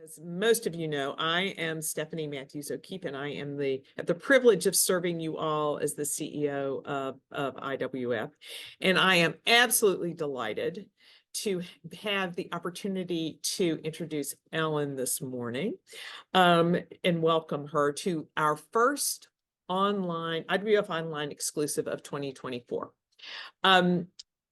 As most of you know, I am Stephanie Matthews O'Keefe, and I am have the privilege of serving you all as the CEO of IWF. And I am absolutely delighted to have the opportunity to introduce Ellen this morning and welcome her to our first IWF online exclusive of 2024.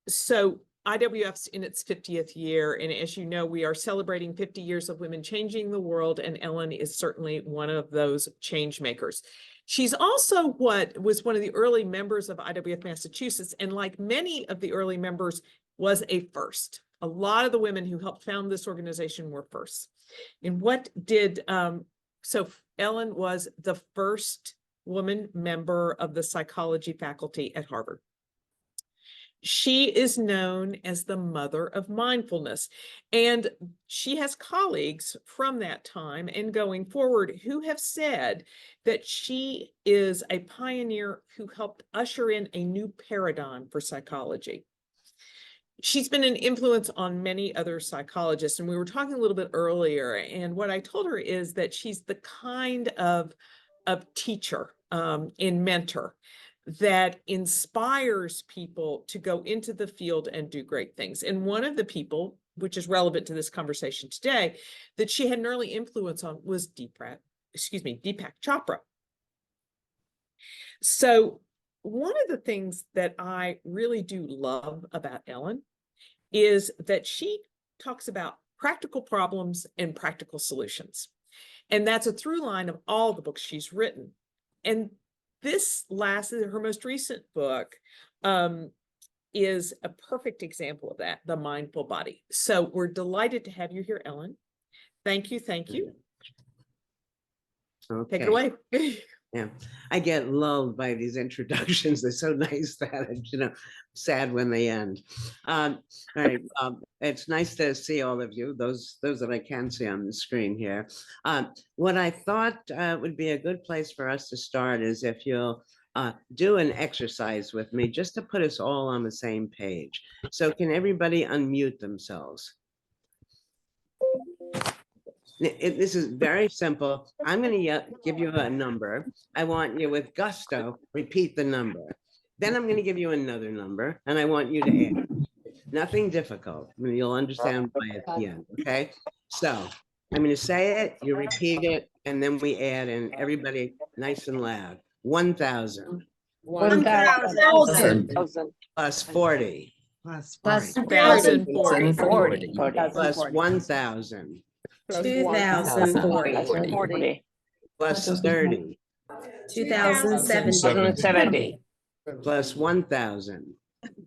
So IWF's in its 50th year, and as you know, we are celebrating 50 years of women changing the world, and Ellen is certainly one of those change makers. She's also was one of the early members of IWF Massachusetts, and like many of the early members, was a first. A lot of the women who helped found this organization were firsts. And so Ellen was the first woman member of the psychology faculty at Harvard. She is known as the mother of mindfulness, and she has colleagues from that time and going forward who have said that she is a pioneer who helped usher in a new paradigm for psychology. She's been an influence on many other psychologists, and we were talking a little bit earlier, and what I told her is that she's the kind of teacher and mentor that inspires people to go into the field and do great things. And one of the people, which is relevant to this conversation today, that she had an early influence on was Deepak Chopra. So one of the things that I really do love about Ellen is that she talks about practical problems and practical solutions. And that's a through line of all the books she's written. And her most recent book is a perfect example of that, The Mindful Body. So we're delighted to have you here, Ellen. Thank you. Thank you. Okay. Take it away. Yeah, I get lulled by these introductions. They're so nice that sad when they end. All right, it's nice to see all of you, those that I can see on the screen here. What I thought would be a good place for us to start is if you'll do an exercise with me, just to put us all on the same page. So can everybody unmute themselves? This is very simple. I'm going to give you a number. I want you with gusto, repeat the number. Then I'm going to give you another number, and I want you to add. Nothing difficult. I mean, you'll understand by at the end, okay? So I'm going to say it, you repeat it, and then we add, and everybody nice and loud. 1,000. 1,000. Plus 40. Plus 1,040. Plus 1,000. 2,040. Plus 30. 2,070. Plus 1,000.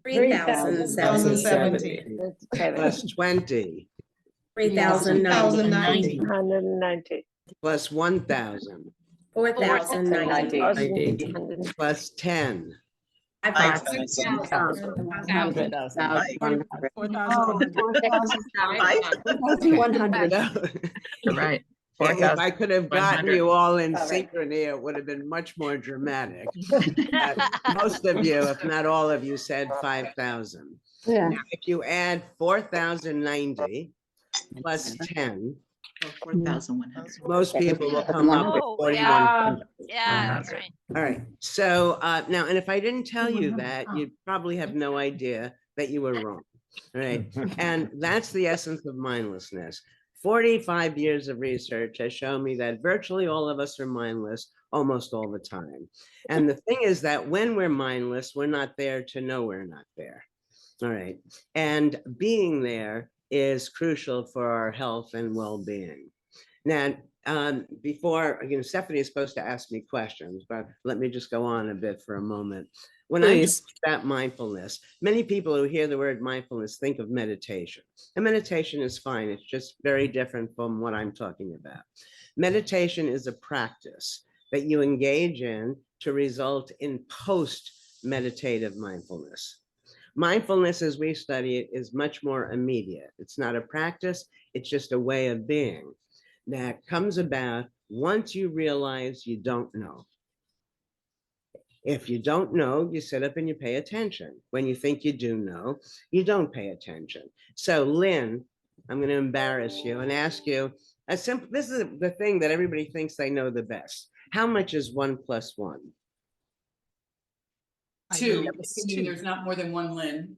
3,070. Plus 20. 3,090. 190. Plus 1,000. 4,090. Plus 10. 100. Right. If I could have gotten you all in synchrony, it would have been much more dramatic. Most of you, if not all of you, said 5,000. Yeah. Now, if you add 4,090 plus 10, 4,100. most people will come up with 4,100. Yeah, that's right. All right. So now, and if I didn't tell you that, you'd probably have no idea that you were wrong. All right. And that's the essence of mindlessness. 45 years of research has shown me that virtually all of us are mindless almost all the time. And the thing is that when we're mindless, we're not there to know we're not there. All right. And being there is crucial for our health and well-being. Now, before, Stephanie is supposed to ask me questions, but let me just go on a bit for a moment. When Please. I talk about mindfulness, many people who hear the word mindfulness think of meditation. And meditation is fine. It's just very different from what I'm talking about. Meditation is a practice that you engage in to result in post-meditative mindfulness. Mindfulness, as we study it, is much more immediate. It's not a practice. It's just a way of being that comes about once you realize you don't know. If you don't know, you sit up and you pay attention. When you think you do know, you don't pay attention. So Lynn, I'm going to embarrass you and ask you, This is the thing that everybody thinks they know the best. How much is 1 + 1? I know Two, that was assuming two. there's not more than one limb.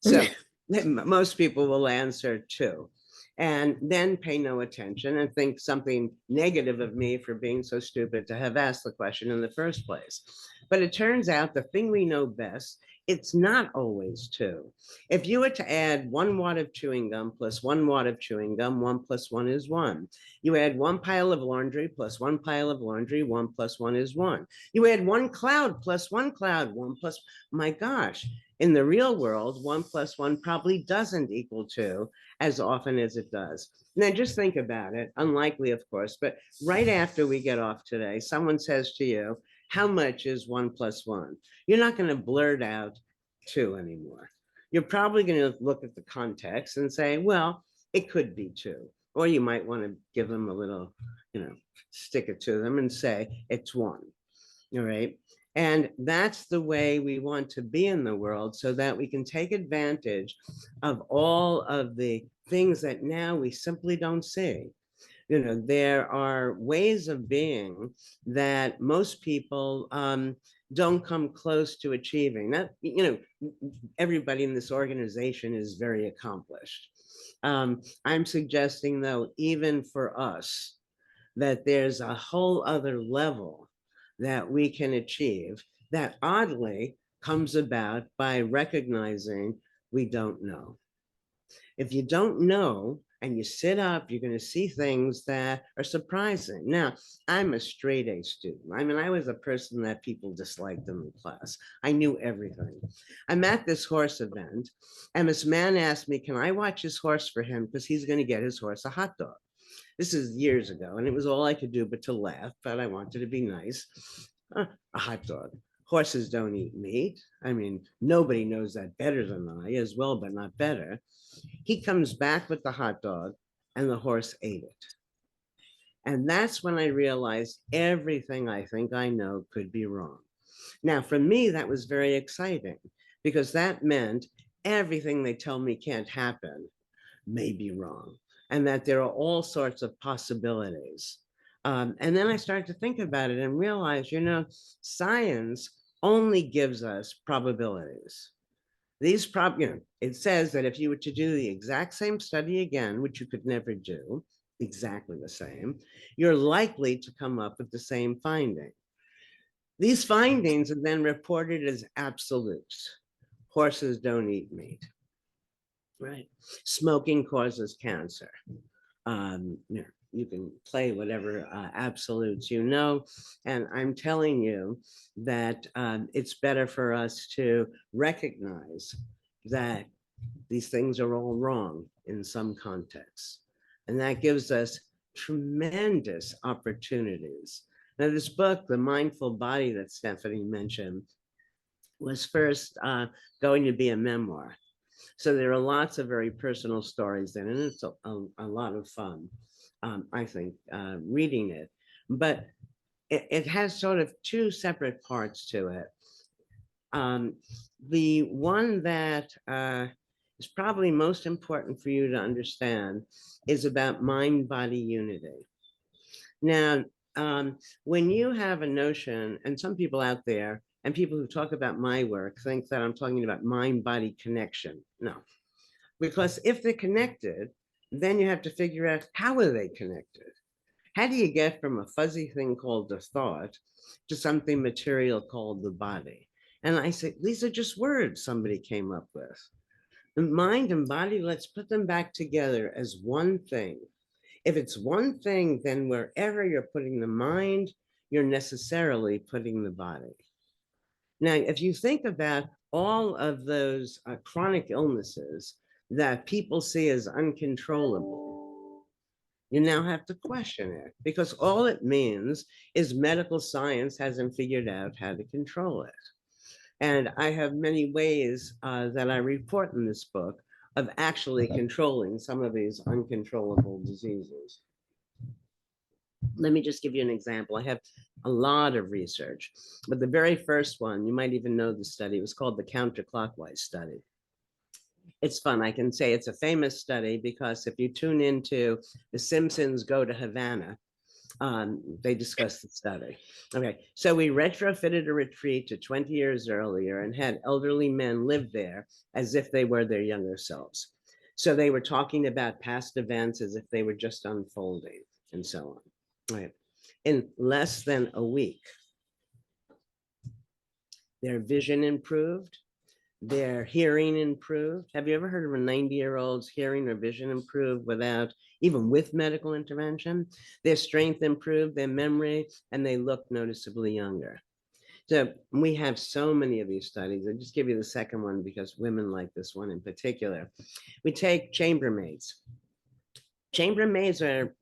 So most people will answer 2 and then pay no attention and think something negative of me for being so stupid to have asked the question in the first place. But it turns out the thing we know best, it's not always 2. If you were to add 1 wad of chewing gum plus 1 wad of chewing gum, 1 + 1 is 1. You add 1 pile of laundry plus 1 pile of laundry, 1 + 1 is 1. You add 1 cloud plus 1 cloud, 1 plus, my gosh, in the real world, 1 + 1 probably doesn't equal 2 as often as it does. Now just think about it, unlikely of course, but right after we get off today, someone says to you, how much is 1 + 1? You're not going to blurt out 2 anymore. You're probably going to look at the context and say, well, it could be 2. Or you might want to give them a little, stick it to them and say it's 1. All right. And that's the way we want to be in the world so that we can take advantage of all of the things that now we simply don't see. There are ways of being that most people don't come close to achieving. That, everybody in this organization is very accomplished. I'm suggesting, though, even for us, that there's a whole other level that we can achieve that oddly comes about by recognizing we don't know. If you don't know and you sit up, you're going to see things that are surprising. Now, I'm a straight A student. I mean, I was a person that people disliked in the class. I knew everything. I'm at this horse event, and this man asked me, can I watch his horse for him? Because he's going to get his horse a hot dog. This is years ago, and it was all I could do but to laugh, but I wanted to be nice. A hot dog. Horses don't eat meat. I mean, nobody knows that better than I, as well, but not better. He comes back with the hot dog, and the horse ate it. And that's when I realized everything I think I know could be wrong. Now, for me, that was very exciting because that meant everything they tell me can't happen may be wrong, and that there are all sorts of possibilities. And then I started to think about it and realize, science only gives us probabilities. These it says that if you were to do the exact same study again, which you could never do exactly the same, you're likely to come up with the same finding. These findings are then reported as absolutes. Horses don't eat meat. Right. Smoking causes cancer. You can play whatever absolutes and I'm telling you that it's better for us to recognize that these things are all wrong in some contexts. And that gives us tremendous opportunities. Now, this book, The Mindful Body that Stephanie mentioned, was first going to be a memoir. So there are lots of very personal stories in it, and it's a lot of fun, I think, reading it. But it has sort of 2 separate parts to it. The one that is probably most important for you to understand is about mind-body unity. Now, when you have a notion, and some people out there, and people who talk about my work think that I'm talking about mind-body connection. No, because if they're connected, then you have to figure out how are they connected? How do you get from a fuzzy thing called the thought to something material called the body? And I say, these are just words somebody came up with. The mind and body, let's put them back together as one thing. If it's one thing, then wherever you're putting the mind, you're necessarily putting the body. Now, if you think about all of those chronic illnesses that people see as uncontrollable, you now have to question it, because all it means is medical science hasn't figured out how to control it. And I have many ways that I report in this book of actually controlling some of these uncontrollable diseases. Let me just give you an example. I have a lot of research, but the very first one, you might even know the study, it was called the counterclockwise study. It's fun. I can say it's a famous study because if you tune into The Simpsons Go to Havana, they discuss the study. Okay, so we retrofitted a retreat to 20 years earlier and had elderly men live there as if they were their younger selves. So they were talking about past events as if they were just unfolding and so on. Right. In less than a week, their vision improved, their hearing improved. Have you ever heard of a 90-year-old's hearing or vision improved even with medical intervention? Their strength improved, their memory, and they look noticeably younger. So we have so many of these studies. I'll just give you the second one because women like this one in particular. We take chambermaids. Chambermaids are,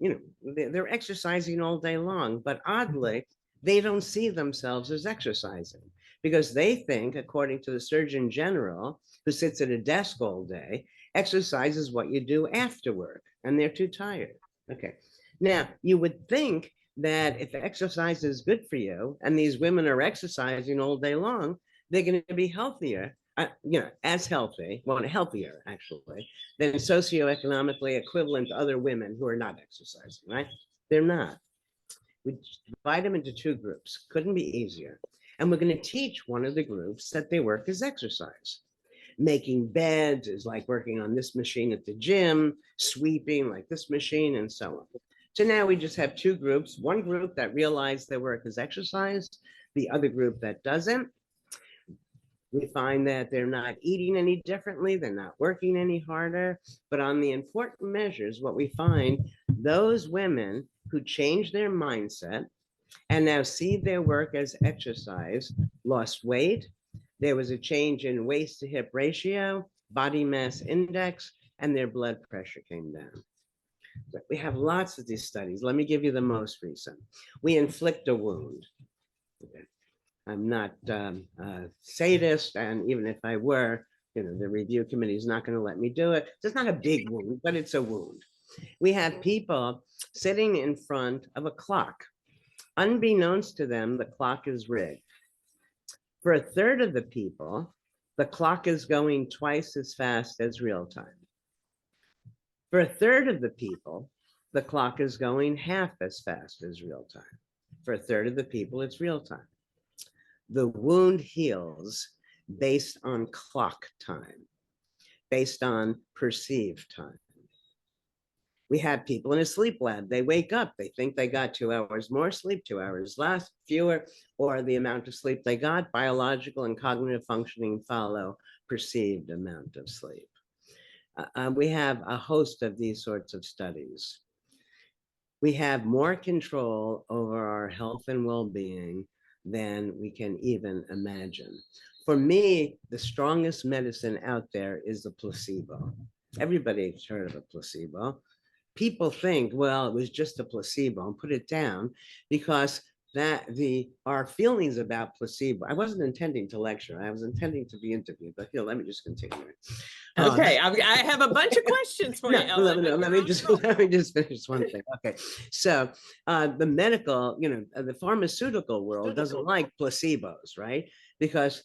they're exercising all day long, but oddly, they don't see themselves as exercising because they think, according to the Surgeon General, who sits at a desk all day, exercise is what you do after work, and they're too tired. Okay. Now, you would think that if exercise is good for you, and these women are exercising all day long, they're going to be healthier, as healthy, well, healthier actually, than socioeconomically equivalent to other women who are not exercising, right? They're not. We divide them into two groups. Couldn't be easier. And we're going to teach one of the groups that their work is exercise. Making beds is like working on this machine at the gym, sweeping like this machine, and so on. So now we just have two groups, one group that realized their work is exercise, the other group that doesn't. We find that they're not eating any differently, they're not working any harder, but on the important measures, what we find, those women who change their mindset and now see their work as exercise, lost weight. There was a change in waist to hip ratio, body mass index, and their blood pressure came down. But we have lots of these studies. Let me give you the most recent. We inflict a wound. Okay. I'm not a sadist, and even if I were, the review committee is not going to let me do it. It's not a big wound, but it's a wound. We have people sitting in front of a clock. Unbeknownst to them, the clock is rigged. For a third of the people, the clock is going twice as fast as real time. For a third of the people, the clock is going half as fast as real time. For a third of the people, it's real time. The wound heals based on clock time, based on perceived time. We have people in a sleep lab. They wake up, they think they got 2 hours more sleep, 2 hours less, fewer, or the amount of sleep they got. Biological and cognitive functioning follow perceived amount of sleep. We have a host of these sorts of studies. We have more control over our health and well-being than we can even imagine. For me, the strongest medicine out there is the placebo. Everybody's heard of a placebo. People think, well, it was just a placebo, and put it down because our feelings about placebo. I wasn't intending to lecture. I was intending to be interviewed, but here, let me just continue. Okay, I have a bunch of questions for you, Ellen. Let me just finish one thing. Okay, so the medical, the pharmaceutical world doesn't like placebos, right? Because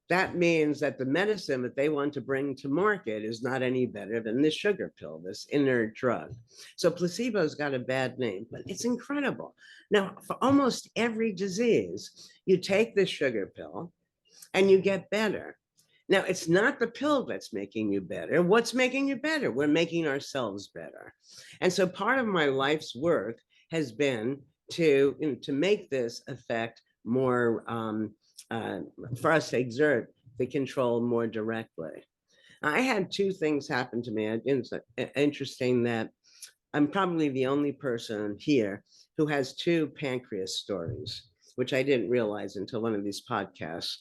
that means that the medicine that they want to bring to market is not any better than this sugar pill, this inert drug. So placebo's got a bad name, but it's incredible. Now, for almost every disease, you take this sugar pill and you get better. Now, it's not the pill that's making you better. What's making you better? We're making ourselves better. And so part of my life's work has been to make this effect more, for us to exert the control more directly. I had two things happen to me. It's interesting that I'm probably the only person here who has two pancreas stories, which I didn't realize until one of these podcasts.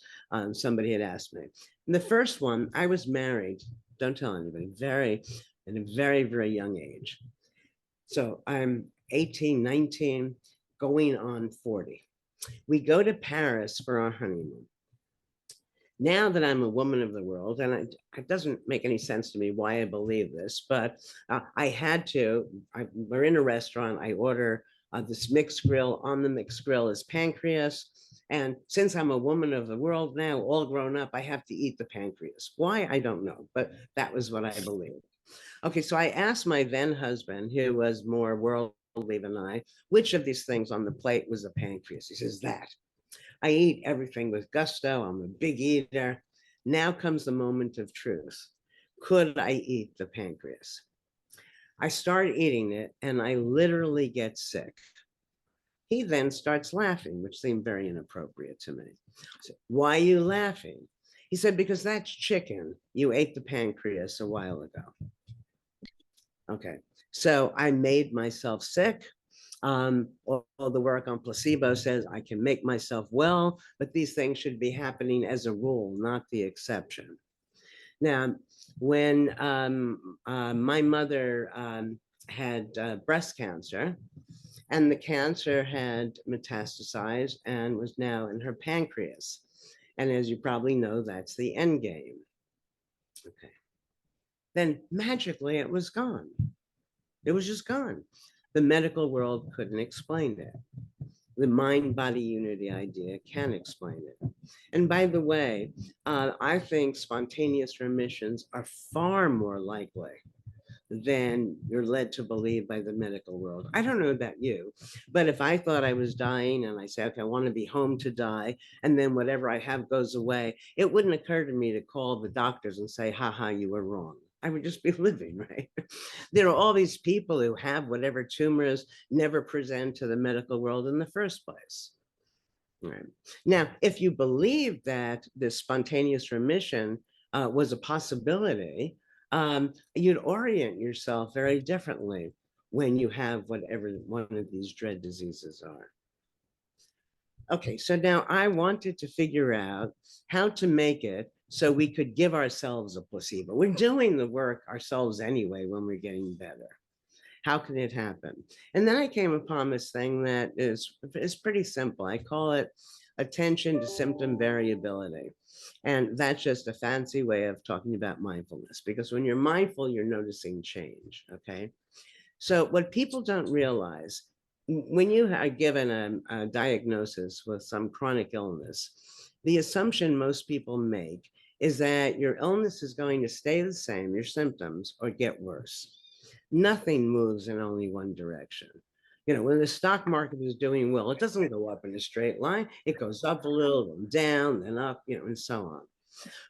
Somebody had asked me. And the first one, I was married, don't tell anybody, at a very, very young age. So I'm 18, 19, going on 40. We go to Paris for our honeymoon. Now that I'm a woman of the world, and it doesn't make any sense to me why I believe this, but we're in a restaurant, I order this mixed grill. On the mixed grill is pancreas, And since I'm a woman of the world now, all grown up, I have to eat the pancreas. Why? I don't know, but that was what I believed. Okay, so I asked my then husband, who was more worldly than I, which of these things on the plate was the pancreas? He says, that. I eat everything with gusto. I'm a big eater. Now comes the moment of truth. Could I eat the pancreas? I start eating it and I literally get sick. He then starts laughing, which seemed very inappropriate to me. I said, why are you laughing? He said, because that's chicken. You ate the pancreas a while ago. Okay, so I made myself sick. All the work on placebo says I can make myself well, but these things should be happening as a rule, not the exception. Now, when my mother had breast cancer, and the cancer had metastasized and was now in her pancreas. And as you probably know, that's the end game. Okay. Then magically it was gone. It was just gone. The medical world couldn't explain it. The mind-body unity idea can explain it. And by the way, I think spontaneous remissions are far more likely than you're led to believe by the medical world. I don't know about you, but if I thought I was dying and I said, okay, I want to be home to die, and then whatever I have goes away, it wouldn't occur to me to call the doctors and say, haha, you were wrong. I would just be living, right? There are all these people who have whatever tumors never present to the medical world in the first place. Right. Now, if you believe that this spontaneous remission was a possibility, you'd orient yourself very differently when you have whatever one of these dread diseases are. Okay, so now I wanted to figure out how to make it so we could give ourselves a placebo. We're doing the work ourselves anyway when we're getting better. How can it happen? And then I came upon this thing that is pretty simple. I call it attention to symptom variability. And that's just a fancy way of talking about mindfulness, because when you're mindful, you're noticing change, okay? So what people don't realize, when you are given a diagnosis with some chronic illness, the assumption most people make is that your illness is going to stay the same, your symptoms, or get worse. Nothing moves in only one direction. You know, when the stock market is doing well, it doesn't go up in a straight line. It goes up a little, then down, then up, you know, and so on.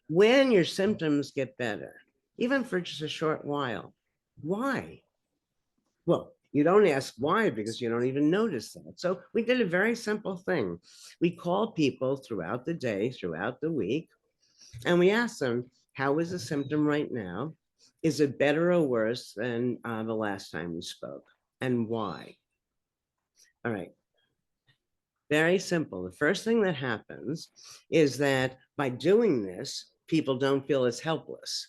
When your symptoms get better, even for just a short while, why? Well, you don't ask why because you don't even notice that. So we did a very simple thing. We called people throughout the day, throughout the week, and we asked them, how is the symptom right now? Is it better or worse than the last time we spoke? And why? All right. Very simple. The first thing that happens is that by doing this, people don't feel as helpless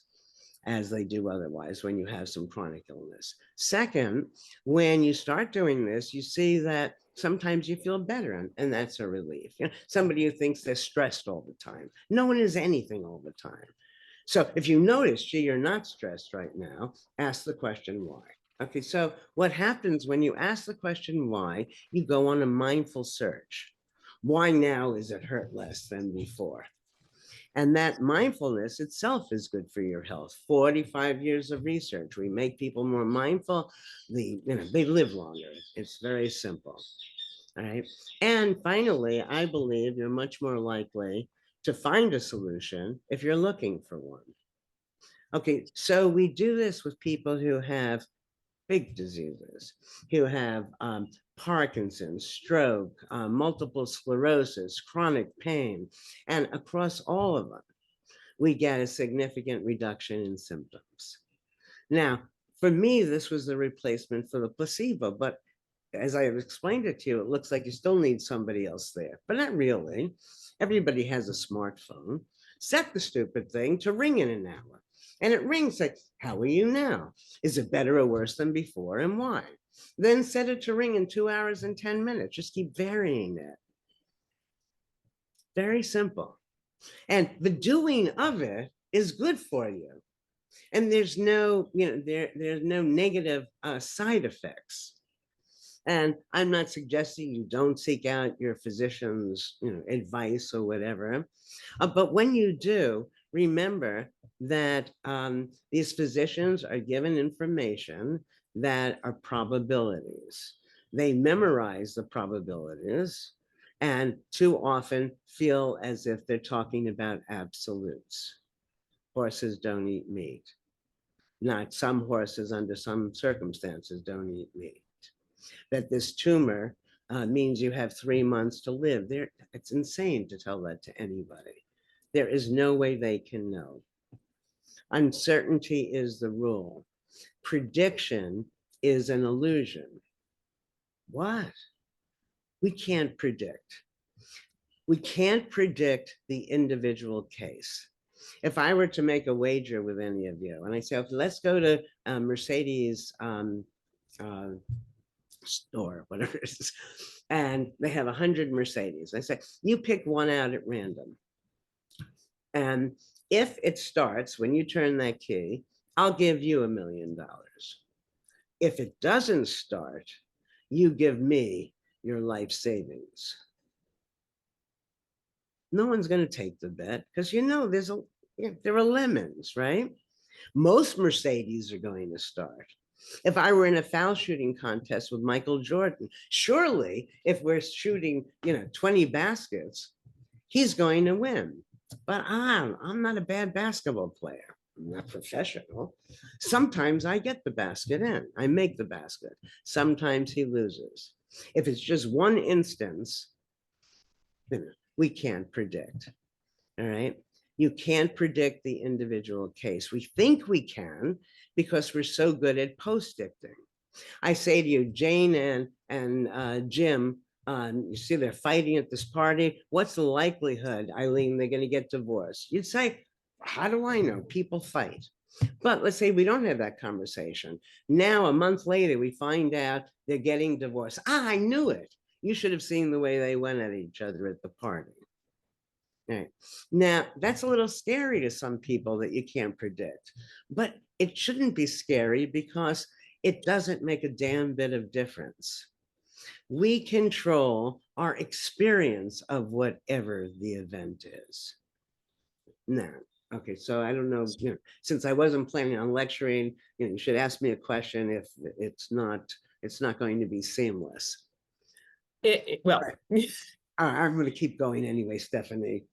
as they do otherwise when you have some chronic illness. Second, when you start doing this, you see that sometimes you feel better, and that's a relief. You know, somebody who thinks they're stressed all the time. No one is anything all the time. So if you notice, gee, you're not stressed right now, ask the question why. Okay, so what happens when you ask the question why, you go on a mindful search. Why now is it hurt less than before? And that mindfulness itself is good for your health. 45 years of research. We make people more mindful. They live longer. It's very simple. All right. And finally, I believe you're much more likely to find a solution if you're looking for one. Okay, so we do this with people who have big diseases, who have Parkinson's, stroke, multiple sclerosis, chronic pain, and across all of them, we get a significant reduction in symptoms. Now, for me, this was the replacement for the placebo, but as I have explained it to you, it looks like you still need somebody else there, but not really. Everybody has a smartphone. Set the stupid thing to ring in an hour. And it rings like, how are you now? Is it better or worse than before, and why? Then set it to ring in 2 hours and 10 minutes. Just keep varying that. Very simple. And the doing of it is good for you. And there's no, there's no negative side effects. And I'm not suggesting you don't seek out your physician's, advice or whatever. But when you do, remember that these physicians are given information that are probabilities. They memorize the probabilities and too often feel as if they're talking about absolutes. Horses don't eat meat. Not some horses under some circumstances don't eat meat. That this tumor means you have 3 months to live. It's insane to tell that to anybody. There is no way they can know. Uncertainty is the rule. Prediction is an illusion. What? We can't predict. We can't predict the individual case. If I were to make a wager with any of you, and I say, okay, let's go to Mercedes store, whatever it is, and they have 100 Mercedes. I say, you pick one out at random. And if it starts when you turn that key, I'll give you $1 million. If it doesn't start, you give me your life savings. No one's going to take the bet because there are lemons, right? Most Mercedes are going to start. If I were in a foul shooting contest with Michael Jordan, surely if we're shooting, 20 baskets, he's going to win. But I'm not a bad basketball player. I'm not professional. Sometimes I get the basket in. I make the basket. Sometimes he loses. If it's just one instance, we can't predict. All right. You can't predict the individual case. We think we can because we're so good at post-dicting. I say to you, Jane and Jim, you see they're fighting at this party. What's the likelihood, Eileen, they're going to get divorced? You'd say, how do I know? People fight. But let's say we don't have that conversation. Now, a month later, we find out they're getting divorced. I knew it. You should have seen the way they went at each other at the party. Right. Now, that's a little scary to some people that you can't predict, but it shouldn't be scary because it doesn't make a damn bit of difference. We control our experience of whatever the event is. Now, okay, so I don't know, since I wasn't planning on lecturing, you should ask me a question if it's not going to be seamless. Well, I'm going to keep going anyway, Stephanie.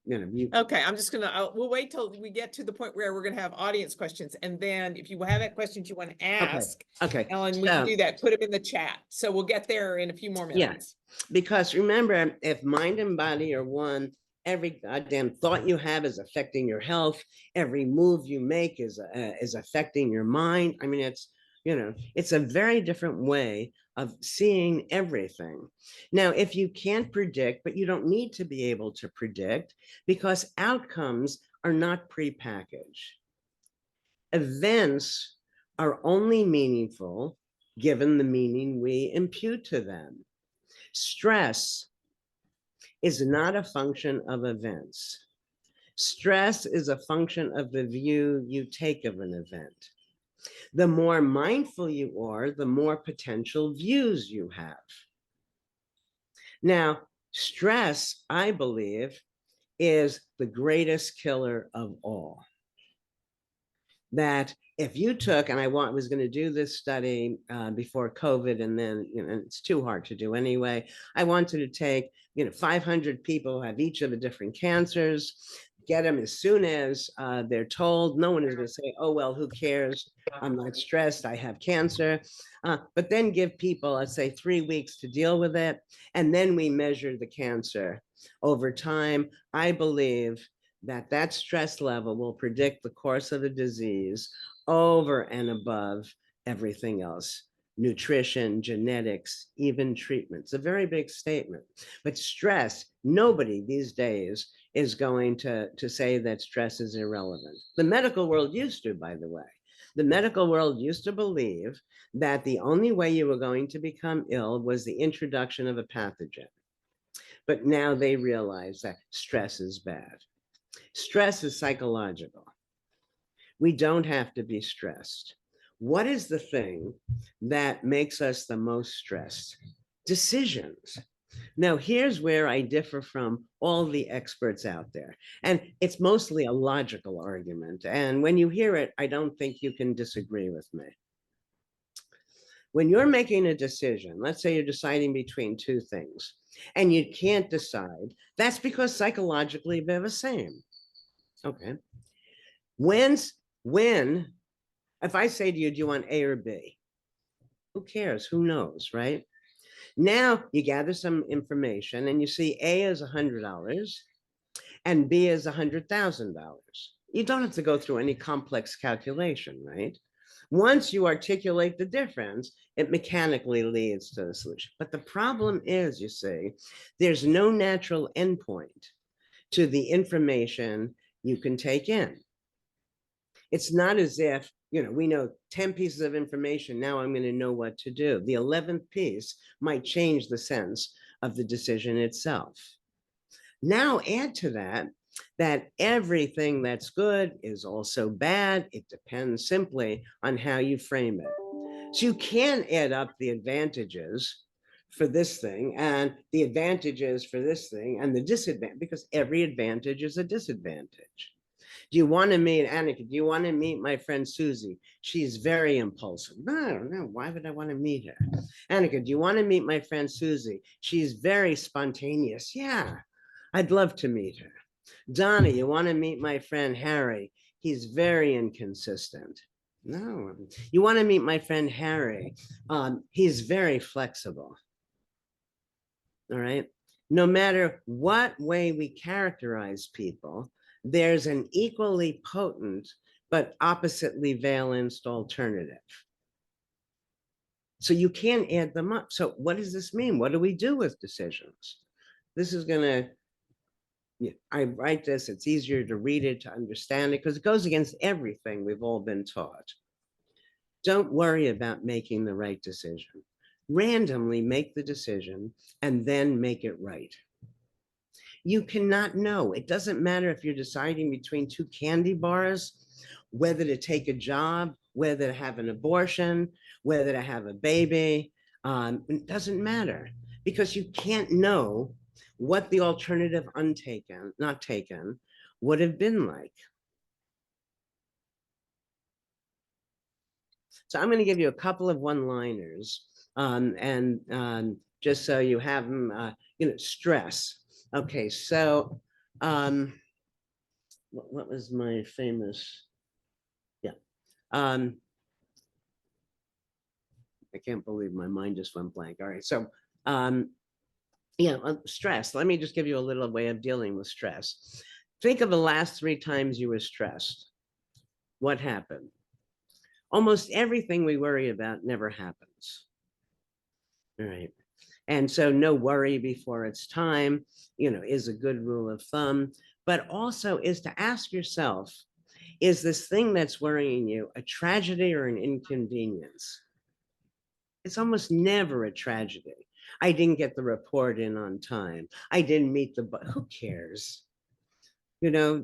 okay, I'm just gonna, we'll wait till we get to the point where we're gonna have audience questions. And then if you have questions you want to ask, okay. Ellen, we can do that. Put them in the chat. So we'll get there in a few more minutes. Because remember, if mind and body are one, every goddamn thought you have is affecting your health. Every move you make is affecting your mind. I mean, it's a very different way of seeing everything. Now, if you can't predict, but you don't need to be able to predict because outcomes are not prepackaged. Events are only meaningful given the meaning we impute to them. Stress is not a function of events. Stress is a function of the view you take of an event. The more mindful you are, the more potential views you have. Now, stress, I believe, is the greatest killer of all. That if you took, and I was going to do this study before COVID, and then, it's too hard to do anyway. I wanted to take, 500 people who have each of the different cancers, get them as soon as they're told. No one is going to say, oh, well, who cares? I'm not stressed. I have cancer. But then give people, let's say, 3 weeks to deal with it. And then we measure the cancer over time. I believe that stress level will predict the course of the disease over and above everything else. Nutrition, genetics, even treatment. It's a very big statement. But stress, nobody these days is going to say that stress is irrelevant. The medical world used to, by the way. The medical world used to believe that the only way you were going to become ill was the introduction of a pathogen. But now they realize that stress is bad. Stress is psychological. We don't have to be stressed. What is the thing that makes us the most stressed? decisions. Now, here's where I differ from all the experts out there. And it's mostly a logical argument. And when you hear it, I don't think you can disagree with me. When you're making a decision, let's say you're deciding between two things, and you can't decide, that's because psychologically they're the same. Okay. If I say to you, do you want A or B? Who cares? Who knows, right? Now you gather some information and you see A is $100 and B is $100,000. You don't have to go through any complex calculation, right? Once you articulate the difference, it mechanically leads to the solution. But the problem is, you see, there's no natural endpoint to the information you can take in. It's not as if, we know 10 pieces of information, now I'm going to know what to do. The 11th piece might change the sense of the decision itself. Now add to that everything that's good is also bad. It depends simply on how you frame it. So you can add up the advantages for this thing and the advantages for this thing and the disadvantage, because every advantage is a disadvantage. Do you want to meet Annika? Do you want to meet my friend Susie? She's very impulsive. No, I don't know. Why would I want to meet her? Annika, do you want to meet my friend Susie? She's very spontaneous. Yeah, I'd love to meet her. Donna, you want to meet my friend Harry? He's very inconsistent. No. You want to meet my friend Harry? He's very flexible. All right. No matter what way we characterize people, there's an equally potent but oppositely valenced alternative. So you can't add them up. So what does this mean? What do we do with decisions? This is going to, I write this, it's easier to read it, to understand it, because it goes against everything we've all been taught. Don't worry about making the right decision. Randomly make the decision and then make it right. You cannot know. It doesn't matter if you're deciding between two candy bars, whether to take a job, whether to have an abortion, whether to have a baby. It doesn't matter, because you can't know what the alternative not taken, would have been like. So I'm going to give you a couple of one-liners, just so you have them, stress. Okay, so what was my famous? Yeah. I can't believe my mind just went blank. All right, so stress. Let me just give you a little way of dealing with stress. Think of the last 3 times you were stressed. What happened? Almost everything we worry about never happens. All right. And so no worry before it's time, is a good rule of thumb, but also is to ask yourself, is this thing that's worrying you a tragedy or an inconvenience? It's almost never a tragedy. I didn't get the report in on time. I didn't meet who cares? All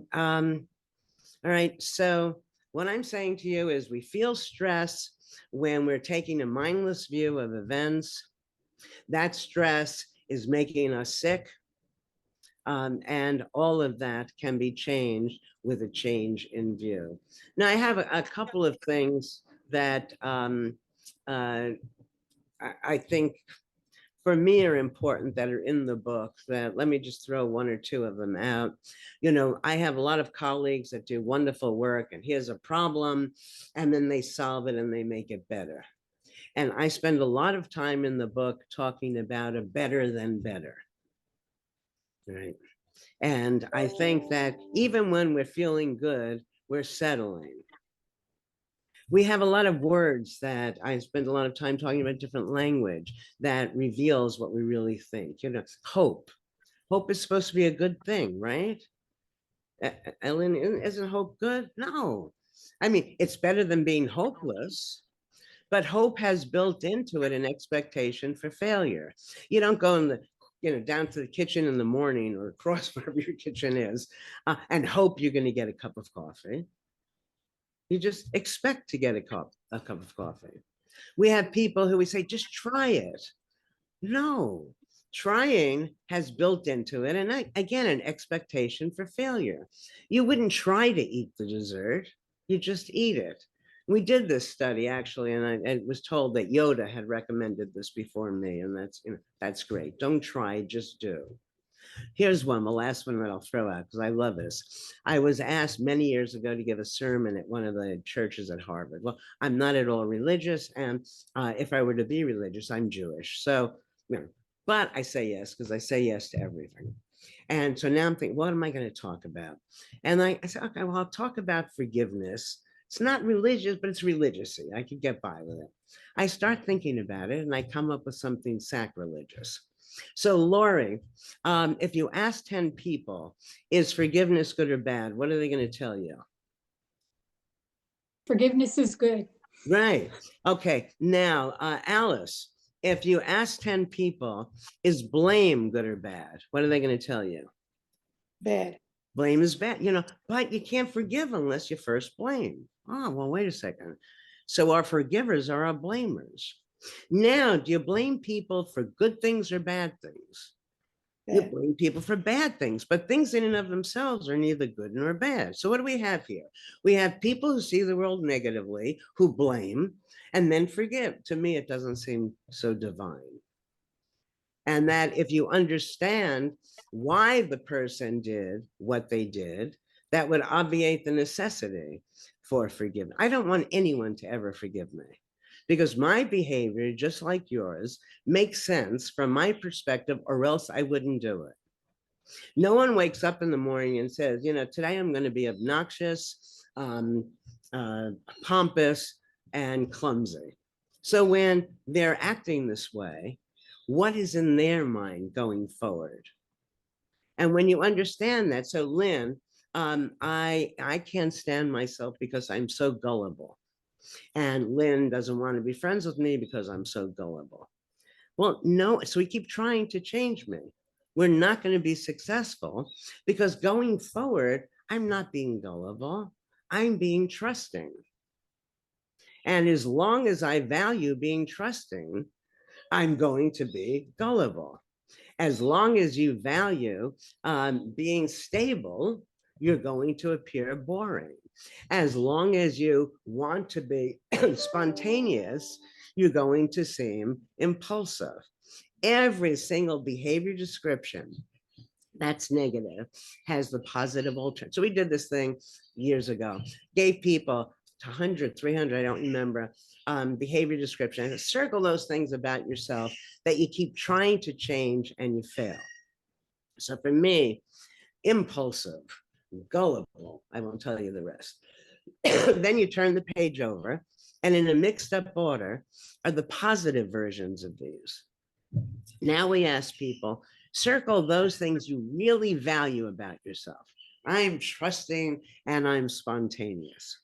right. So what I'm saying to you is we feel stress when we're taking a mindless view of events. That stress is making us sick. And all of that can be changed with a change in view. Now, I have a couple of things that I think for me are important that are in the book, that let me just throw 1 or 2 of them out. I have a lot of colleagues that do wonderful work, and here's a problem, and then they solve it and they make it better. And I spend a lot of time in the book talking about a better than better. Right. And I think that even when we're feeling good, we're settling. We have a lot of words that I spend a lot of time talking about, different language that reveals what we really think. Hope. Hope is supposed to be a good thing, right? Ellen, isn't hope good? No. I mean, it's better than being hopeless, but hope has built into it an expectation for failure. You don't go in down to the kitchen in the morning or across wherever your kitchen is and hope you're going to get a cup of coffee. You just expect to get a cup of coffee. We have people who we say, just try it. No, trying has built into it, and again, an expectation for failure. You wouldn't try to eat the dessert, you just eat it. We did this study actually, and I was told that Yoda had recommended this before me, and that's great. Don't try, just do. Here's one, the last one that I'll throw out because I love this. I was asked many years ago to give a sermon at one of the churches at Harvard. Well, I'm not at all religious, and if I were to be religious, I'm Jewish. So, but I say yes because I say yes to everything. And so now I'm thinking, what am I going to talk about? And I said, okay, well, I'll talk about forgiveness. It's not religious, but it's religious-y. I could get by with it. I start thinking about it, and I come up with something sacrilegious. So, Lori, if you ask 10 people, is forgiveness good or bad? What are they going to tell you? Forgiveness is good. Right. Okay. Now, Alice, if you ask 10 people, is blame good or bad? What are they going to tell you? Bad. Blame is bad, but you can't forgive unless you first blame. Oh, well, wait a second. So our forgivers are our blamers. Now, do you blame people for good things or bad things? You blame people for bad things, but things in and of themselves are neither good nor bad. So what do we have here? We have people who see the world negatively, who blame, and then forgive. To me, it doesn't seem so divine. And that if you understand why the person did what they did, that would obviate the necessity for forgiveness. I don't want anyone to ever forgive me because my behavior, just like yours, makes sense from my perspective, or else I wouldn't do it. No one wakes up in the morning and says, today I'm going to be obnoxious, pompous, and clumsy. So when they're acting this way, what is in their mind going forward? And when you understand that, so Lynn, I can't stand myself because I'm so gullible. And Lynn doesn't want to be friends with me because I'm so gullible. Well, no, so we keep trying to change me. We're not going to be successful because going forward, I'm not being gullible. I'm being trusting. And as long as I value being trusting, I'm going to be gullible. As long as you value being stable, you're going to appear boring. As long as you want to be spontaneous, you're going to seem impulsive. Every single behavior description that's negative has the positive alternative. So we did this thing years ago, gave people 100, 300, I don't remember, behavior description. Circle those things about yourself that you keep trying to change and you fail. So for me, impulsive, gullible, I won't tell you the rest. Then you turn the page over, and in a mixed up order are the positive versions of these. Now we ask people, circle those things you really value about yourself. I'm trusting and I'm spontaneous.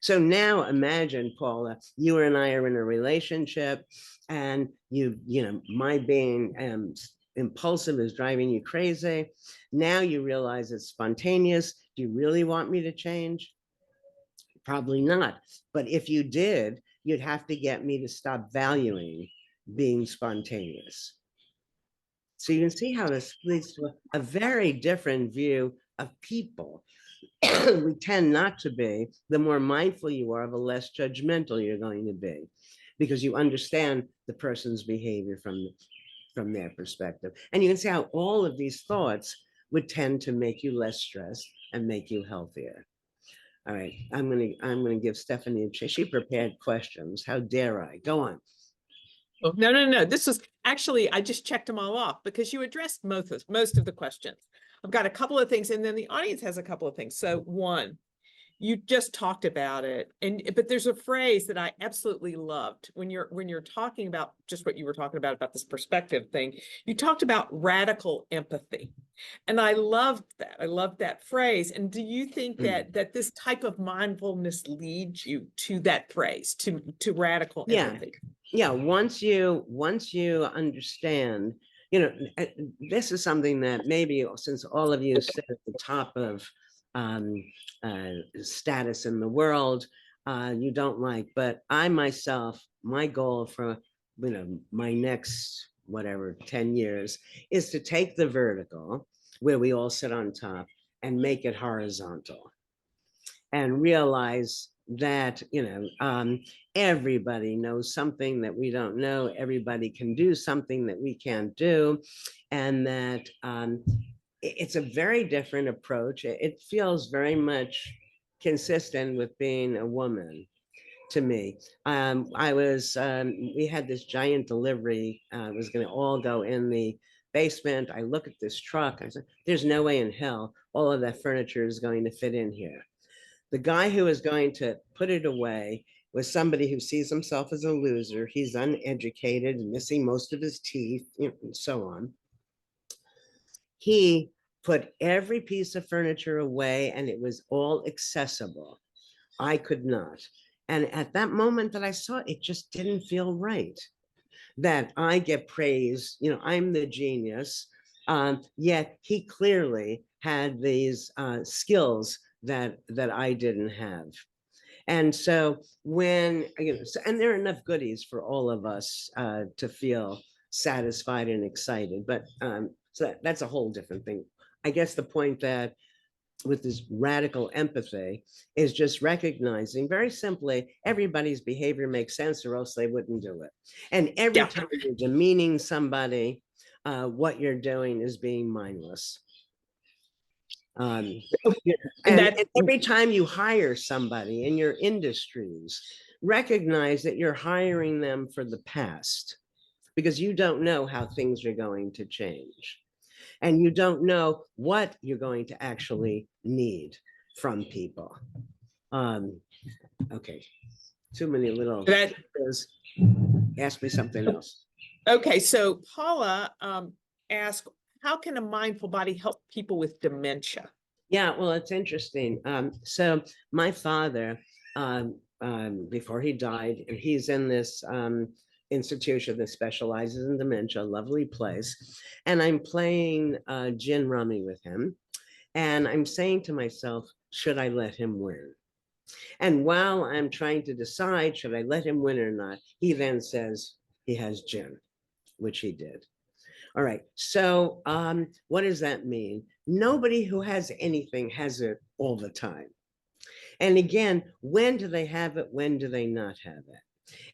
So now imagine, Paula, you and I are in a relationship, and my being impulsive is driving you crazy. Now you realize it's spontaneous. Do you really want me to change? Probably not. But if you did, you'd have to get me to stop valuing being spontaneous. So you can see how this leads to a very different view of people. We tend not to be. The more mindful you are, the less judgmental you're going to be, because you understand the person's behavior from their perspective. And you can see how all of these thoughts would tend to make you less stressed and make you healthier. All right, I'm gonna give Stephanie a chance. She prepared questions. How dare I? Go on. Oh, no. This was actually, I just checked them all off because you addressed most of the questions. I've got a couple of things, and then the audience has a couple of things. So one, you just talked about it, but there's a phrase that I absolutely loved when you're talking about just what you were talking about this perspective thing. You talked about radical empathy, and I loved that. I loved that phrase. And do you think that this type of mindfulness leads you to that phrase, to radical empathy? Yeah. Once you understand, this is something that maybe, since all of you sit at the top of status in the world, you don't like, but I myself, my goal for my next whatever, 10 years, is to take the vertical where we all sit on top and make it horizontal and realize that, everybody knows something that we don't know. Everybody can do something that we can't do. And that it's a very different approach. It feels very much consistent with being a woman to me. We had this giant delivery. It was going to all go in the basement. I look at this truck. I said, there's no way in hell all of that furniture is going to fit in here. The guy who is going to put it away was somebody who sees himself as a loser. He's uneducated, missing most of his teeth, and so on. He put every piece of furniture away and it was all accessible. I could not. And at that moment that I saw it, it just didn't feel right that I get praised. I'm the genius. Yet he clearly had these skills that I didn't have. And so and there are enough goodies for all of us to feel satisfied and excited. But so that's a whole different thing. I guess the point that with this radical empathy is just recognizing very simply everybody's behavior makes sense or else they wouldn't do it. And every time you're demeaning somebody, what you're doing is being mindless. And every time you hire somebody in your industries, recognize that you're hiring them for the past because you don't know how things are going to change. And you don't know what you're going to actually need from people. Okay, too many little. Ask me something else. Okay, so Paula asked, how can a mindful body help people with dementia? Yeah, well, it's interesting. So my father, before he died, and he's in this institution that specializes in dementia, lovely place. And I'm playing gin rummy with him. And I'm saying to myself, should I let him win? And while I'm trying to decide, should I let him win or not, he then says he has gin, which he did. All right. So what does that mean? Nobody who has anything has it all the time. And again, when do they have it? When do they not have it?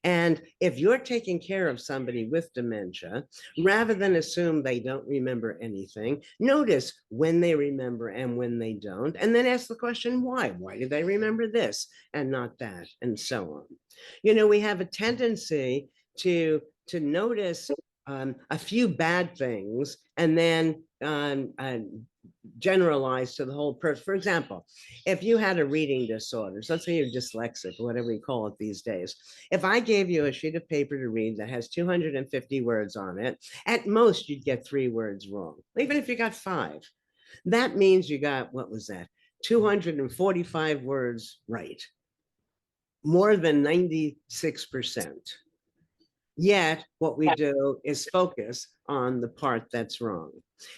And if you're taking care of somebody with dementia, rather than assume they don't remember anything, notice when they remember and when they don't, and then ask the question, why? Why do they remember this and not that, and so on? We have a tendency to notice a few bad things and then generalize to the whole person. For example, if you had a reading disorder, so let's say you're dyslexic, or whatever we call it these days. If I gave you a sheet of paper to read that has 250 words on it, at most you'd get 3 words wrong. Even if you got 5, that means you got, what was that? 245 words right. More than 96%. Yet what we do is focus on the part that's wrong.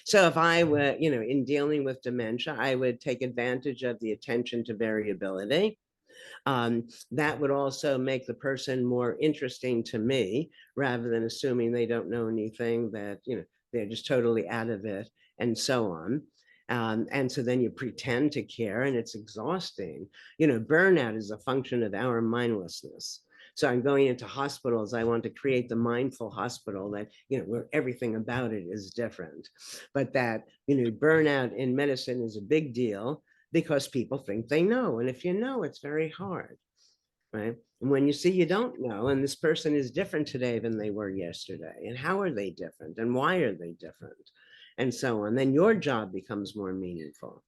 So if I were, in dealing with dementia, I would take advantage of the attention to variability. That would also make the person more interesting to me, rather than assuming they don't know anything, that, they're just totally out of it, and so on. And so then you pretend to care, and it's exhausting. Burnout is a function of our mindlessness. So I'm going into hospitals. I want to create the mindful hospital that, where everything about it is different. But that, burnout in medicine is a big deal because people think they know. And if you know, it's very hard, right? And when you see you don't know, and this person is different today than they were yesterday, and how are they different? And why are they different? And so on, then your job becomes more meaningful.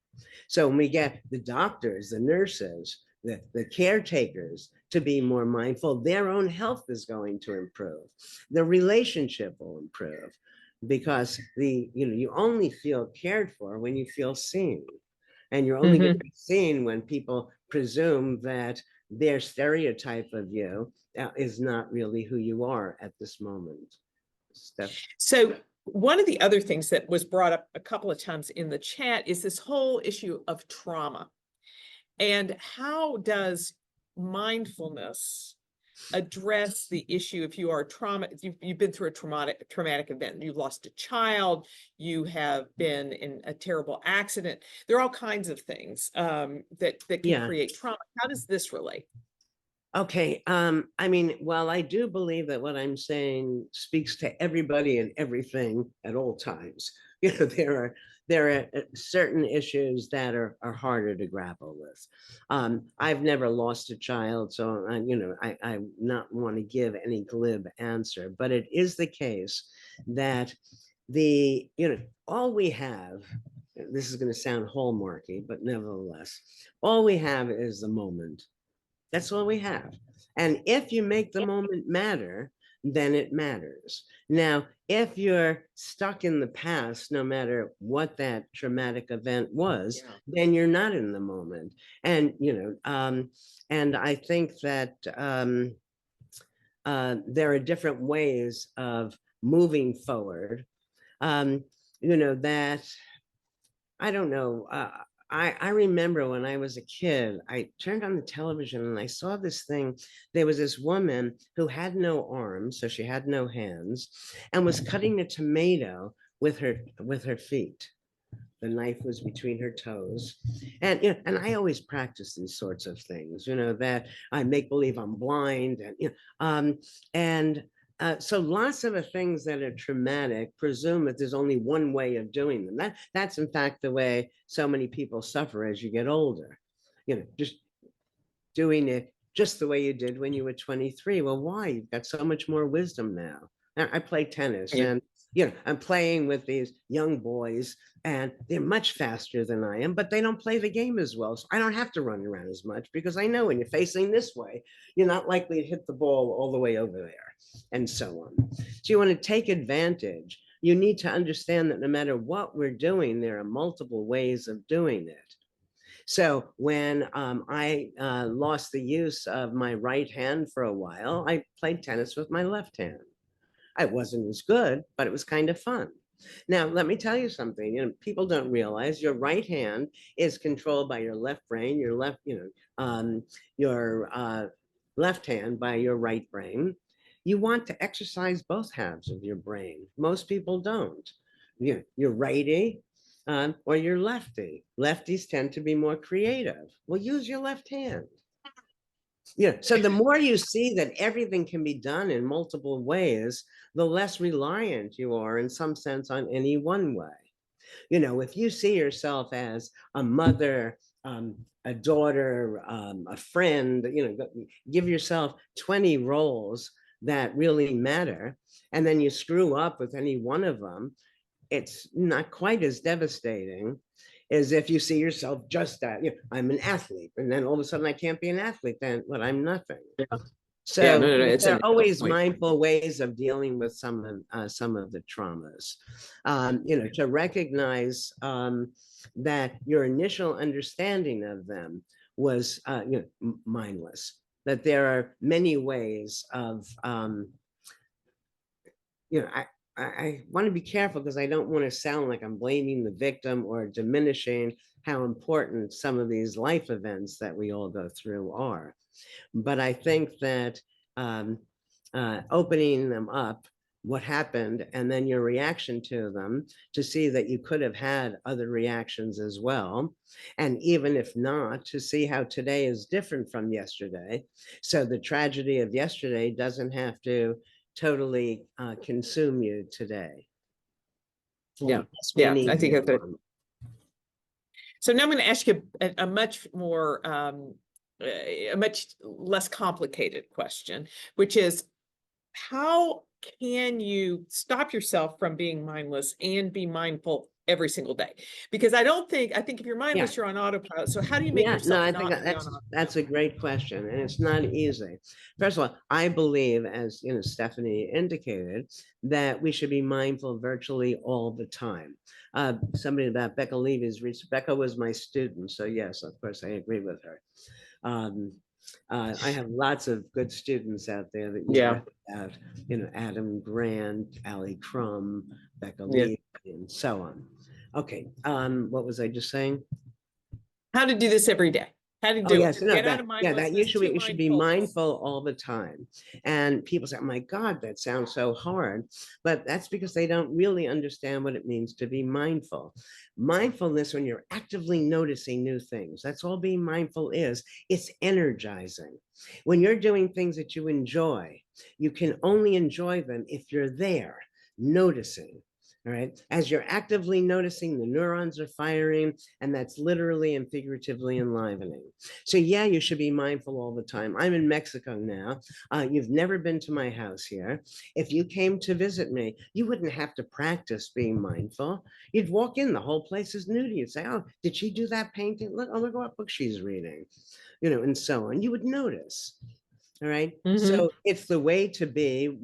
So when we get the doctors, the nurses, the caretakers to be more mindful, their own health is going to improve. The relationship will improve because you only feel cared for when you feel seen. And you're only going to be seen when people presume that their stereotype of you is not really who you are at this moment. So one of the other things that was brought up a couple of times in the chat is this whole issue of trauma. And how does mindfulness address the issue if you are you've been through a traumatic event, you've lost a child, you have been in a terrible accident. There are all kinds of things that can create trauma. How does this relate? Okay. I mean, while I do believe that what I'm saying speaks to everybody and everything at all times, there are certain issues that are harder to grapple with. I've never lost a child, so I not want to give any glib answer, but it is the case that all we have. This is going to sound hallmarky, but nevertheless, all we have is the moment. That's all we have. And if you make the moment matter, then it matters. Now, if you're stuck in the past, no matter what that traumatic event was, then you're not in the moment. And, and I think that there are different ways of moving forward. That I don't know. I remember when I was a kid, I turned on the television and I saw this thing. There was this woman who had no arms, so she had no hands, and was cutting a tomato with her feet. The knife was between her toes. And and I always practice these sorts of things, that I make believe I'm blind, and so lots of the things that are traumatic presume that there's only one way of doing them. That's in fact the way so many people suffer as you get older. Just doing it just the way you did when you were 23. Well, why? You've got so much more wisdom now. I play tennis, and I'm playing with these young boys, and they're much faster than I am, but they don't play the game as well. So I don't have to run around as much because I know when you're facing this way, you're not likely to hit the ball all the way over there, and so on. So you want to take advantage. You need to understand that no matter what we're doing, there are multiple ways of doing it. So when I lost the use of my right hand for a while, I played tennis with my left hand. I wasn't as good, but it was kind of fun. Now, let me tell you something. People don't realize your right hand is controlled by your left brain, your left hand by your right brain. You want to exercise both halves of your brain. Most people don't. You're righty or you're lefty. Lefties tend to be more creative. Well, use your left hand. So the more you see that everything can be done in multiple ways, the less reliant you are in some sense on any one way. If you see yourself as a mother, a daughter, a friend, give yourself 20 roles that really matter, and then you screw up with any one of them, it's not quite as devastating as if you see yourself just that, I'm an athlete, and then all of a sudden I can't be an athlete, then what, I'm nothing. So there are always mindful ways of dealing with some of the traumas, to recognize that your initial understanding of them was mindless, that there are many ways of, I want to be careful because I don't want to sound like I'm blaming the victim or diminishing how important some of these life events that we all go through are. But I think that opening them up, what happened, and then your reaction to them, to see that you could have had other reactions as well. And even if not, to see how today is different from yesterday. So the tragedy of yesterday doesn't have to totally consume you today. I think that's it. So now I'm going to ask you a much more, a much less complicated question, which is, how can you stop yourself from being mindless and be mindful every single day? Because I think if you're mindless, you're on autopilot. So how do you make yourself I think that's a great question, and it's not easy. First of all, I believe, as Stephanie indicated, that we should be mindful virtually all the time. Somebody about Becca Levy's research. Becca was my student, so yes, of course, I agree with her. I have lots of good students out there that you read about, Adam Grant, Ali Crum, Becca Levy, and so on. Okay, what was I just saying? How to do this every day. How to Oh, do yes, it. no, Get out that, of yeah, that mindlessness to you should be mindfulness. mindful all the time. And people say, oh my God, that sounds so hard. But that's because they don't really understand what it means to be mindful. Mindfulness, when you're actively noticing new things, that's all being mindful is. It's energizing. When you're doing things that you enjoy, you can only enjoy them if you're there, noticing. All right. As you're actively noticing, the neurons are firing, and that's literally and figuratively enlivening. So, yeah, you should be mindful all the time. I'm in Mexico now. You've never been to my house here. If you came to visit me, you wouldn't have to practice being mindful. You'd walk in, the whole place is new to you. You'd say, oh, did she do that painting? Look, oh, look what book she's reading, and so on. You would notice. All right. So it's the way to be,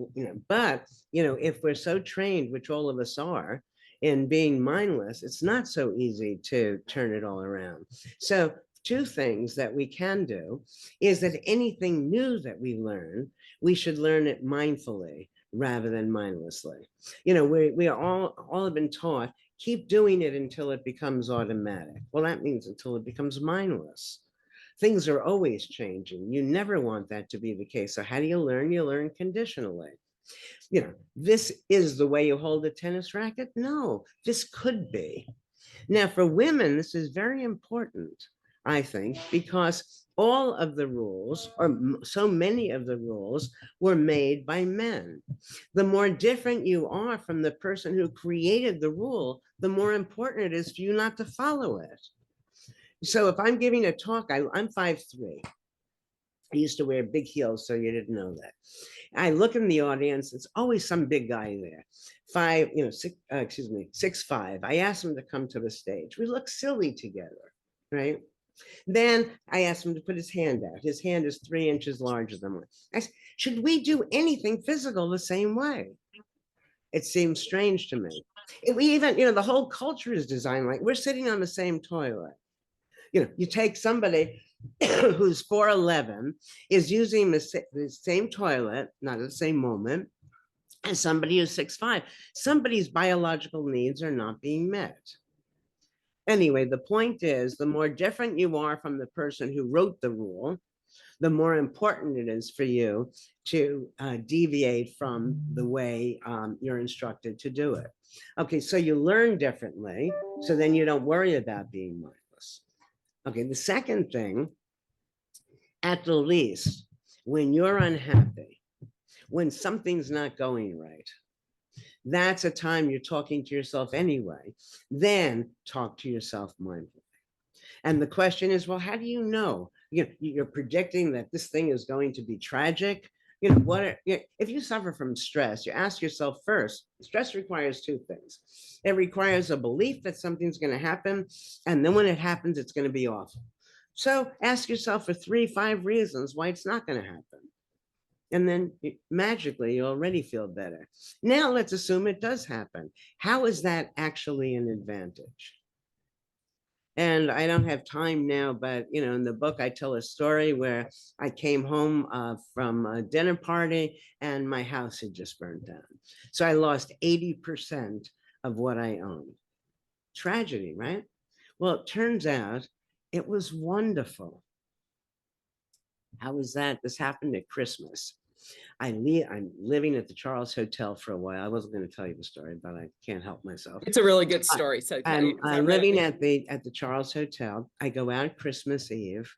but, if we're so trained, which all of us are, in being mindless, it's not so easy to turn it all around. So, two things that we can do is that anything new that we learn, we should learn it mindfully rather than mindlessly. We are all have been taught, keep doing it until it becomes automatic. Well, that means until it becomes mindless. Things are always changing. You never want that to be the case. So how do you learn? You learn conditionally. This is the way you hold a tennis racket? No, this could be. Now, for women, this is very important, I think, because all of the rules, or so many of the rules, were made by men. The more different you are from the person who created the rule, the more important it is for you not to follow it. So if I'm giving a talk, I'm 5'3". I used to wear big heels, so you didn't know that. I look in the audience, it's always some big guy there. 6'5". I asked him to come to the stage. We look silly together, right? Then I asked him to put his hand out. His hand is 3 inches larger than mine. I said, should we do anything physical the same way? It seems strange to me. We even, the whole culture is designed like we're sitting on the same toilet. You take somebody who's 4'11", is using the same toilet, not at the same moment, as somebody who's 6'5". Somebody's biological needs are not being met. Anyway, the point is, the more different you are from the person who wrote the rule, the more important it is for you to deviate from the way you're instructed to do it. Okay, so you learn differently, so then you don't worry about being mindless. Okay, the second thing, at the least, when you're unhappy, when something's not going right, that's a time you're talking to yourself anyway. Then talk to yourself mindfully. And the question is, well, how do you know? You're predicting that this thing is going to be tragic. If you suffer from stress, you ask yourself first, stress requires two things. It requires a belief that something's going to happen. And then when it happens, it's going to be awful. So ask yourself for 3-5 reasons why it's not going to happen. And then magically, you already feel better. Now let's assume it does happen. How is that actually an advantage? And I don't have time now, but in the book, I tell a story where I came home from a dinner party and my house had just burned down. So I lost 80% of what I owned. Tragedy, right? Well, it turns out it was wonderful. How was that? This happened at Christmas. I'm living at the Charles Hotel for a while. I wasn't going to tell you the story, but I can't help myself. It's a really good story. So I'm living at the Charles Hotel. I go out Christmas Eve.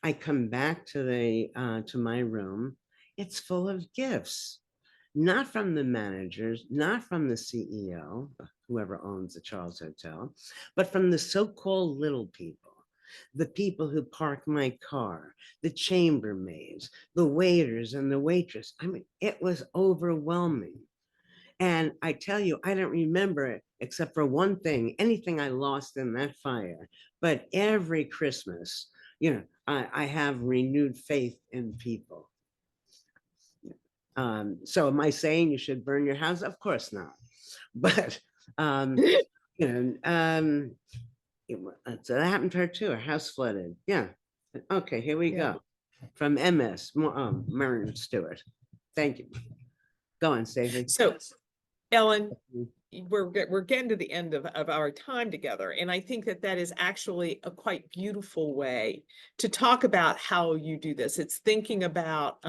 I come back to my room. It's full of gifts, not from the managers, not from the CEO, whoever owns the Charles Hotel, but from the so-called little people. The people who park my car, the chambermaids, the waiters and the waitress. I mean, it was overwhelming. And I tell you, I don't remember it except for one thing, anything I lost in that fire. But every Christmas, I have renewed faith in people. So am I saying you should burn your house? Of course not. But, so that happened to her too. Her house flooded. Yeah. Okay, here we go. From MS, Maren Stewart. Thank you. Go on, Stacey. So Ellen, we're getting to the end of our time together. And I think that that is actually a quite beautiful way to talk about how you do this. It's thinking about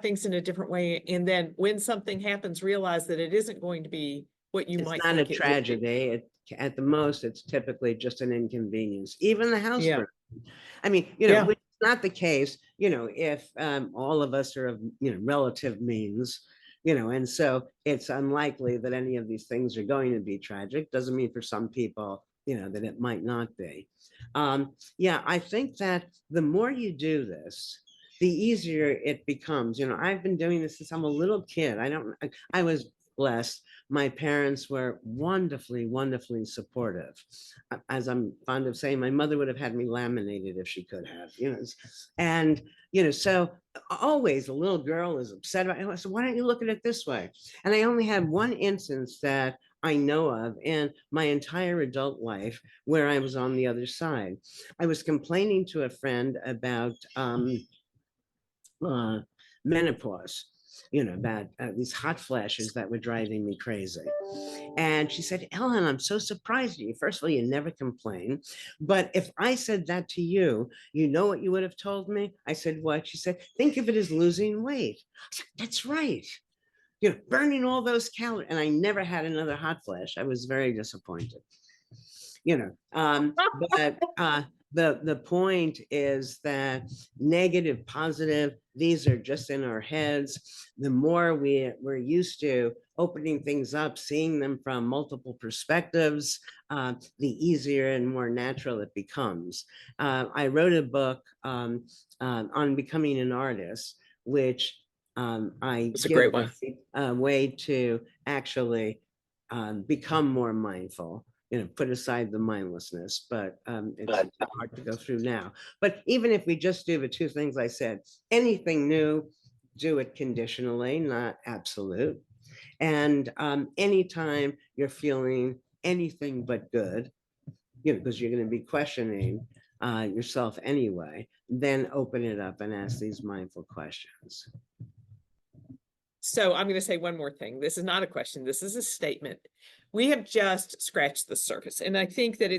things in a different way. And then when something happens, realize that it isn't going to be what you might It's not a think it would be. tragedy. At the most, it's typically just an inconvenience. Even the house Yeah. burn. I mean, Yeah. which is not the case, if all of us are of, relative means, and so it's unlikely that any of these things are going to be tragic. Doesn't mean for some people, that it might not be. Yeah, I think that the more you do this, the easier it becomes. I've been doing this since I'm a little kid. I was blessed. My parents were wonderfully, wonderfully supportive. As I'm fond of saying, my mother would have had me laminated if she could have, and, so always a little girl is upset about it. So why don't you look at it this way? And I only had one instance that I know of in my entire adult life where I was on the other side. I was complaining to a friend about menopause, about these hot flashes that were driving me crazy. And she said, Ellen, I'm so surprised at you. First of all, you never complain. But if I said that to you, you know what you would have told me? I said, what? She said, think of it as losing weight. I said, that's right. Burning all those calories. And I never had another hot flash. I was very disappointed. But the point is that negative, positive, these are just in our heads. The more we're used to opening things up, seeing them from multiple perspectives, the easier and more natural it becomes. I wrote a book on becoming an artist, which It's a great one. a way to actually become more mindful. Put aside the mindlessness, but it's hard to go through now. But even if we just do the two things I said, anything new, do it conditionally, not absolute. And anytime you're feeling anything but good, because you're going to be questioning yourself anyway, then open it up and ask these mindful questions. So I'm going to say one more thing. This is not a question. This is a statement. We have just scratched the surface. And I think that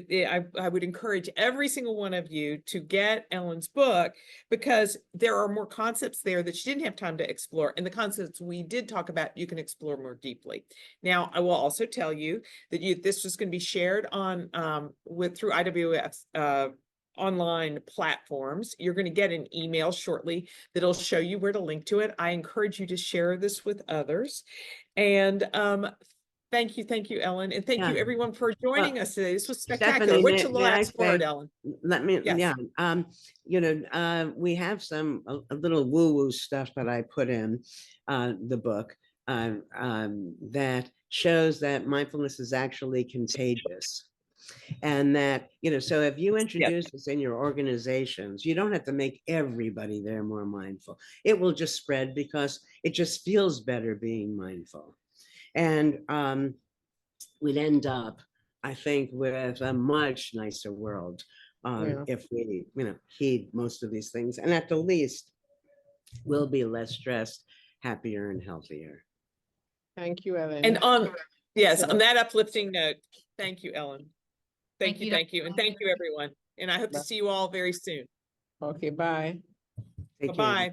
I would encourage every single one of you to get Ellen's book, because there are more concepts there that she didn't have time to explore. And the concepts we did talk about, you can explore more deeply. Now, I will also tell you that this was going to be shared on through IWF online platforms. You're going to get an email shortly that'll show you where to link to it. I encourage you to share this with others. And thank you, Ellen. And thank you everyone for joining us today. This was spectacular. Stephanie, What's your last word, Ellen? Let me, Yes. we have a little woo-woo stuff that I put in the book that shows that mindfulness is actually contagious. And that, so if you introduce this in your organizations, you don't have to make everybody there more mindful. It will just spread because it just feels better being mindful. And we'd end up, I think, with a much nicer world if we, heed most of these things. And at the least, we'll be less stressed, happier, and healthier. Thank you, Ellen. And on that uplifting note, thank you, Ellen. Thank you. And thank you, everyone. And I hope to see you all very soon. Okay, bye. Take care. Bye-bye.